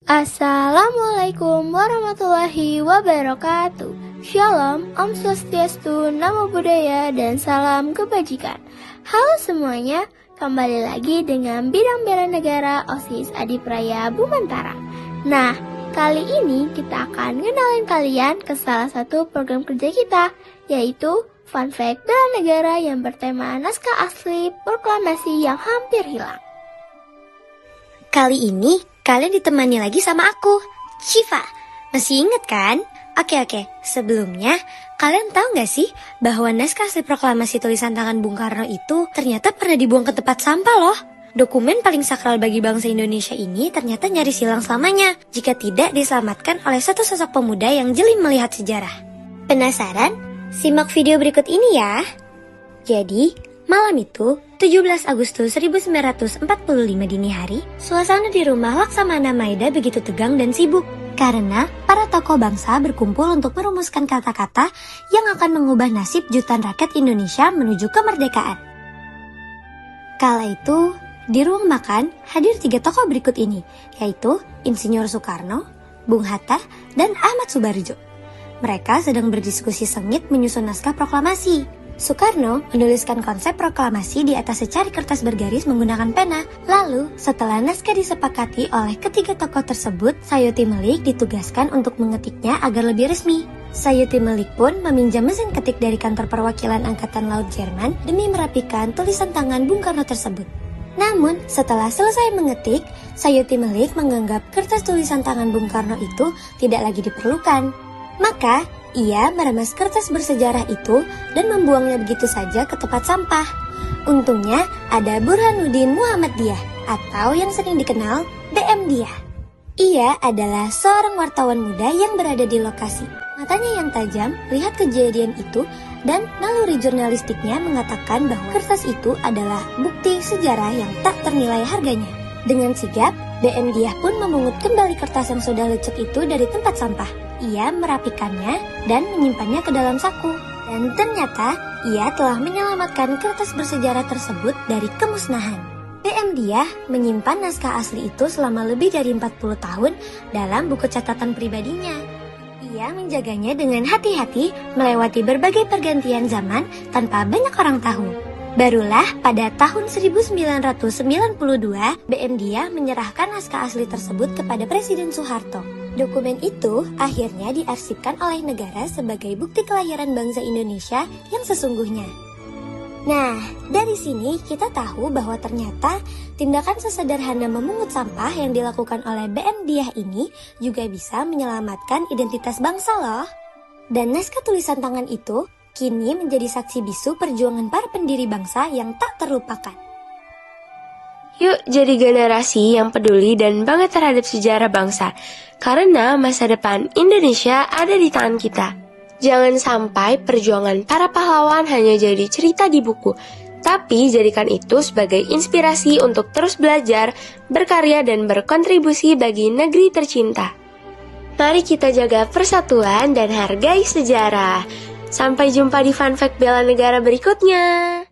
Assalamualaikum warahmatullahi wabarakatuh. Shalom, Om Swastiastu, Namo Buddhaya, dan salam kebajikan. Halo semuanya, kembali lagi dengan Bidang Bela Negara OSIS Adipraya Bumantara. Nah, kali ini kita akan ngenalin kalian ke salah satu program kerja kita, yaitu Fun Fact Bela Negara yang bertema naskah asli proklamasi yang hampir hilang. Kali ini kalian ditemani lagi sama aku, Syifa. Masih inget kan? Oke, sebelumnya kalian tahu gak sih bahwa naskah asli proklamasi tulisan tangan Bung Karno itu ternyata pernah dibuang ke tempat sampah loh. Dokumen paling sakral bagi bangsa Indonesia ini ternyata nyaris hilang selamanya jika tidak diselamatkan oleh satu sosok pemuda yang jeli melihat sejarah. Penasaran? Simak video berikut ini ya. Jadi, malam itu, 17 Agustus 1945 dini hari, suasana di rumah Laksamana Maeda begitu tegang dan sibuk karena para tokoh bangsa berkumpul untuk merumuskan kata-kata yang akan mengubah nasib jutaan rakyat Indonesia menuju kemerdekaan. Kala itu, di ruang makan hadir 3 tokoh berikut ini, yaitu Insinyur Soekarno, Bung Hatta, dan Ahmad Subarjo. Mereka sedang berdiskusi sengit menyusun naskah proklamasi. Soekarno menuliskan konsep proklamasi di atas secari kertas bergaris menggunakan pena. Lalu, setelah naskah disepakati oleh ketiga tokoh tersebut, Sayuti Melik ditugaskan untuk mengetiknya agar lebih resmi. Sayuti Melik pun meminjam mesin ketik dari kantor perwakilan Angkatan Laut Jerman demi merapikan tulisan tangan Bung Karno tersebut. Namun, setelah selesai mengetik, Sayuti Melik menganggap kertas tulisan tangan Bung Karno itu tidak lagi diperlukan. Maka, ia meremas kertas bersejarah itu dan membuangnya begitu saja ke tempat sampah. Untungnya ada Burhanuddin Muhammadiyah atau yang sering dikenal BM Diah. Ia adalah seorang wartawan muda yang berada di lokasi. Matanya yang tajam lihat kejadian itu dan naluri jurnalistiknya mengatakan bahwa kertas itu adalah bukti sejarah yang tak ternilai harganya. Dengan sigap, BM Diah pun memungut kembali kertas yang sudah lecek itu dari tempat sampah. Ia merapikannya dan menyimpannya ke dalam saku. Dan ternyata ia telah menyelamatkan kertas bersejarah tersebut dari kemusnahan. BM Diah menyimpan naskah asli itu selama lebih dari 40 tahun dalam buku catatan pribadinya. Ia menjaganya dengan hati-hati melewati berbagai pergantian zaman tanpa banyak orang tahu. Barulah pada tahun 1992, BM Diah menyerahkan naskah asli tersebut kepada Presiden Soeharto. Dokumen itu akhirnya diarsipkan oleh negara sebagai bukti kelahiran bangsa Indonesia yang sesungguhnya. Nah, dari sini kita tahu bahwa ternyata tindakan sesederhana memungut sampah yang dilakukan oleh BM Diah ini juga bisa menyelamatkan identitas bangsa loh. Dan naskah tulisan tangan itu kini menjadi saksi bisu perjuangan para pendiri bangsa yang tak terlupakan. Yuk jadi generasi yang peduli dan bangga terhadap sejarah bangsa, karena masa depan Indonesia ada di tangan kita. Jangan sampai perjuangan para pahlawan hanya jadi cerita di buku, tapi jadikan itu sebagai inspirasi untuk terus belajar, berkarya dan berkontribusi bagi negeri tercinta. Mari kita jaga persatuan dan hargai sejarah. Sampai jumpa di Fun Fact Bela Negara berikutnya.